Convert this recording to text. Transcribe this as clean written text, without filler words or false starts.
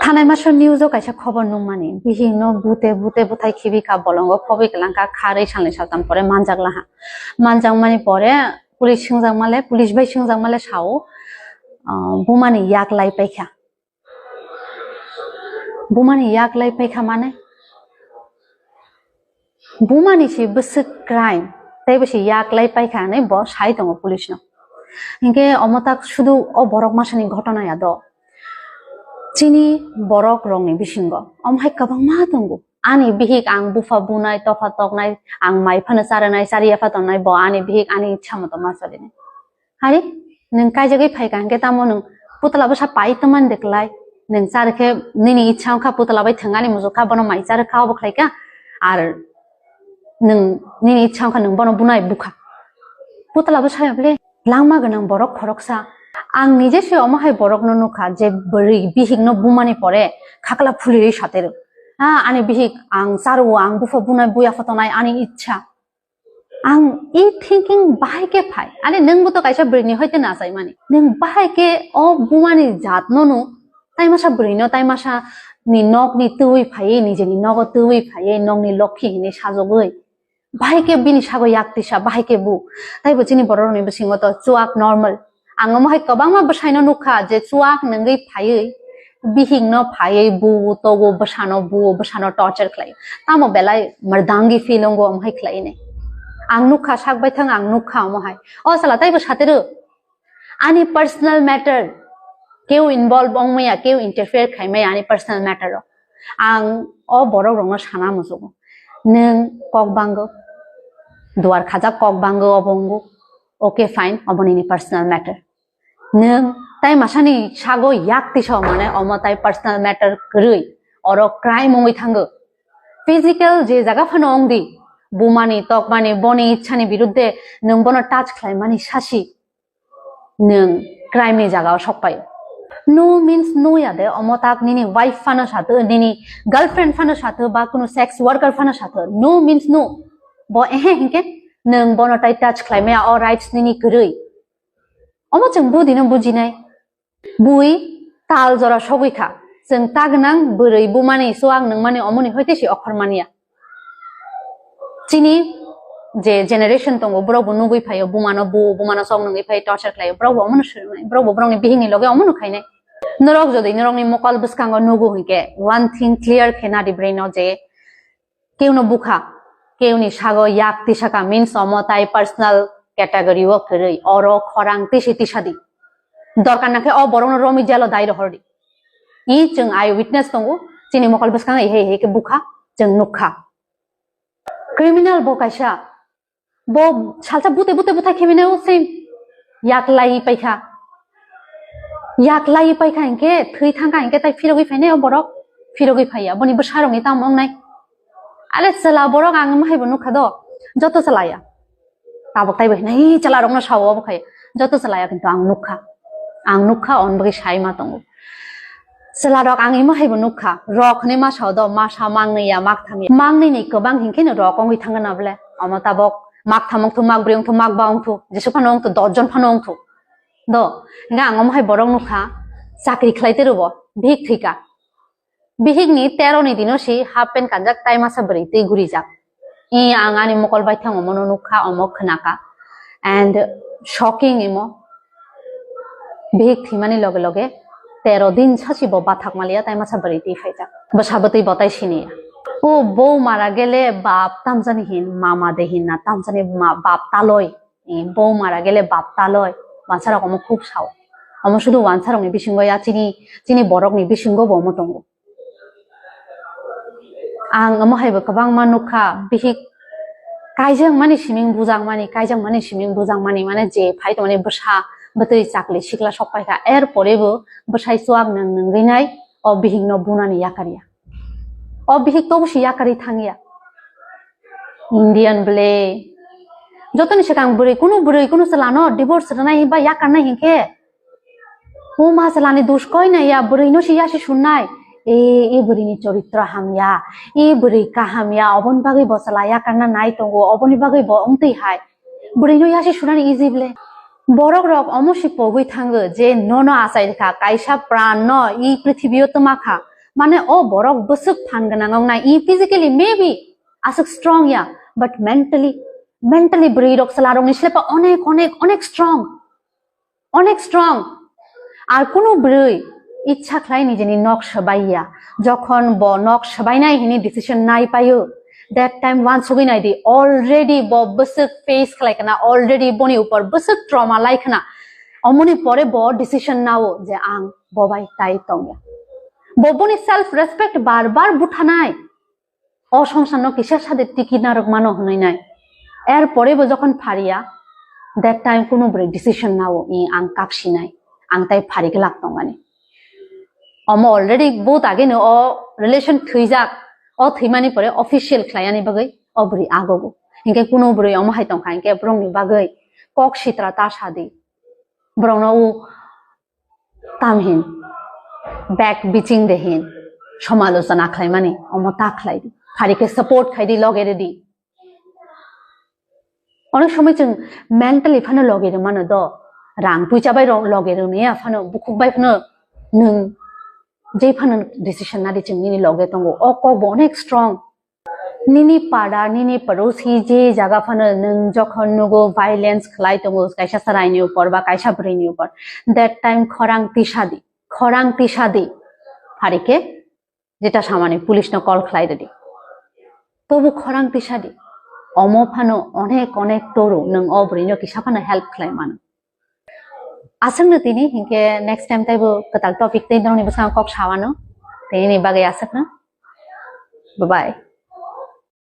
থানায় মাসের নিউজও কাইসা খবর নুমানি বিহীন বুতে বুতে বুথাই খিবি খা বলঙ্গ খবি কেলাঙ্কা খারে সালে সালতাম পরে মানজাগলাহা মানজাং মানে পরে পুলিশ সিংজাং মালে পুলিশ ভাই সিংজাং মালে সাও বুমানি ইয়াক লাই পাইখা বুমানি ইয়াক লাই পাইখা মানে বুমানি সি বসে ক্রাইম তাই বসে ইয়াক লাই পাইখা নাই ব সাই দङ পুলিশ ন হিংকে অমতাক শুধু অ বরক মাসানি ঘটনা ইয়াদ চিনি borok rongni bisingo omhai kabangma tongo ani bihik ang bufa bunai tofa toknai ang mai phana saranai sariya phatonai bo ani bihik ani ichha moto masalini hari nung kai jagai phai kan ke tamo nung putala basa pai taman deklai nung sarkhe nini ichha kha putala bai thangani mujo kha bono mai sar kha obkhlai ka ar nung nini ichha kha nung bono bunai bukha putala basa ble langma ganang borok khoroksa ang নিজে সে অমাহাই বরক নুখা যে বরি বিহিক ন বুমানি পরে খাকলা ফুলির সাথে আনি বিহিক আং সারু আং বুফা বুনাই বুয়া ফতনাই আনি ইচ্ছা আং ই থিংকিং বাহাইকে ফাই আরে নং বুতো কাইসা ব্রেনি হইতে না চাই মানে নং বাহাইকে অ বুমানি জাত ননু তাই মাসা ব্রেন তাই মাসা নি নক নি তুই ফাই নিজে নি নগ তুই ফাই নং নি লক্ষ্মী নি সাজগই বাহাইকে বিনি সাগো ইয়াকতিসা বাহাইকে বু তাই বচিনি বড় নি বসিংত চুয়াক normal ang mahai kabangma basaino nukha je chuak nangai phaiei bihingno phaiei bu togo basano torture khlai tamo belai mardangi feelongo amhai khlai ne ang nukha sakbai thang ang nukha amhai o sala tai bo sateru ani personal matter keu involve ongmaya keu interfere khaimai ani personal matter ro ang o borok rongno sana musugo nung kokbango duar khaja kokbango obongo okay fine obonini personal matter nung tai masani sago yakti so mane omotai personal matter krui oro crime ongoi thango physical je jaga phano ongdi bumani tokmani boni ichhani biruddhe nung bono touch khlai mani sasi nung crime ni jaga sokpai no means no yade omotak nini wife phano sathe nini girlfriend phano sathe ba kono sex worker phano sathe no means no bo ehe hinke nung bono tai touch khlai me all rights nini krui omo जों बुदिनो बुजिनाय बुइ ताल जरा सगैखा जों तागनां बोरै बुमानि सो आं नों माने अमनि हयतेसि अखर मानिया चिनि जे जेनेरेशन दंगो ब्रबो नुगै फायो बुमानो सं नङै फाय टर्चर खायो ब्रबो अमनो सुरनाय ब्रबो ब्रंनि बिहिंनि लगे अमनो खायनाय नरक जदि नरकनि मकल बसकांगो नुगो हइके वन थिंग क्लियर खेना दि ब्रेनो जे केउनो बुखा केउनि सागो याक तिसाका मीन्स अमताय personal category wo krei oro khorang tisi tisadi dorkar nakhe o borong romi jalo dai rohordi I जों eye witness tongo chini mokal baskang he he ke bukha जों nukha criminal bo kaisa bo salcha bute butha khebine o same yaklai paikha inke thui thangka inke tai firogi faine o borok firogi phaiya boni bosarong itam ongnai ale chala borok ang mahai bo nukha do joto chalaya tabok tai bai nai chala rongno sawo bkhai joto chalaya kintu ang nukha on bagi sai ma tongo chala rok ang ima haibo nukha rok ne ma saw do ma sa mangni ya mak thami mangni ni kobang hingke no rok ongui thangana bole ama tabok mak thamok thu mak breong thu mak baung thu jesu phanong thu 10 jon phanong thu do nga ang ma hai borong nukha chakri khlaite robo bhik thika bihik ni 13 ni dinosi half pen kanjak tai masa bari tei guri jak I angani mokol bai thang omono nukha omok khnaka and shocking imo bhik thimani loge loge 13 din sasi bo bathak malia tai masa bari tei faita basabati botai sini o bou mara gele bap tamjani hin mama dehin na tamjani bap taloi bou mara gele bap taloi wansara omo khub sao omo shudu wansarong ni bisingo ya chini borok ni bisingo bo mo tongo ang amo haibo kabang manukha bihik kaijang mani siming bujang mani mane je phai to mane basa batoi chakli sikla sokpai ka er porebo basai suak nang nangrinai o bihik no bunani yakaria o bihik to busi yakari thangia indian ble jotoni sekang buri kuno salano divorce ranai ba yakarnai hinke o ma salani dosh koi na ya buri no si yasi sunnai e burini choritra hamya e buri ka hamya obon bagai bosala ya karna nai tongo oboni bagai bo ongtei hai burino yasi sunani easy ble borok rok omosi pogui thango je nono asai kha kaisa pran no I prithibio toma kha mane o borok busuk phanganang na I physically maybe asuk strong ya but mentally bri rok salarong ni slepa onek strong আর কোনো ব্রই ইচ্ছা খাই নিজেনি knock সবাইয়া যখন ব knock সবাই নাই হিনি decision নাই পাইও that time once হবি নাই দি already ব বসক ফেস খাইকনা already বনি উপর বসক ট্রমা লাইকনা অমনি পরে ব ডিসিশন নাও যে আং ববাই তাই তংয়া ববনি সেলফ রেসপেক্ট বারবার বুঠানাই অসংসার কিসের সাথে টিকি নারক মানো হনই নাই এর পরে যখন ফারিয়া that time কোনো ব্রই ডিসিশন নাও ই আং কাকসি নাই ang tay phari ke laktong ani omo already both again o relation thuijak o thimani pore official khlaiani bagai obri agogo hinke kuno bri omo haitong kha hinke brong ni bagai kok sitra ta sadi brong no tamhin back bitching dehin সমালোচনা খাইমানি omo ta khlai di phari ke support khai di logere di অনেক সময় जों mentally Fanon লগেরে মানো দ রাং পুইচাবাই লগের নিয়া Fanon বুকুবাই Fanon নং যে Fanon decision Nadi जों নিনি লগে তঙ্গো অকব অনেক স্ট্রং নিনি পাড়া নিনি পড়োসি যে জায়গা ফানো নং যখন নগো ভায়োলেন্স খলাই তঙ্গো কাইসা সারাইনি উপর বা কাইসা ব্রেনি উপর দ্যাট টাইম খরাং তিসাদি ফারিকে যেটা সামানে পুলিশ ন কল খলাই দেদি তবু খরাং তিসাদি অমো ফানো অনেক তরু নং অব্রিনো কিসা ফানো হেল্প খলাই মানো asang na tini hinke next time taibo katal topic tin dong ni basang kok sawano tini bagai asak na bye bye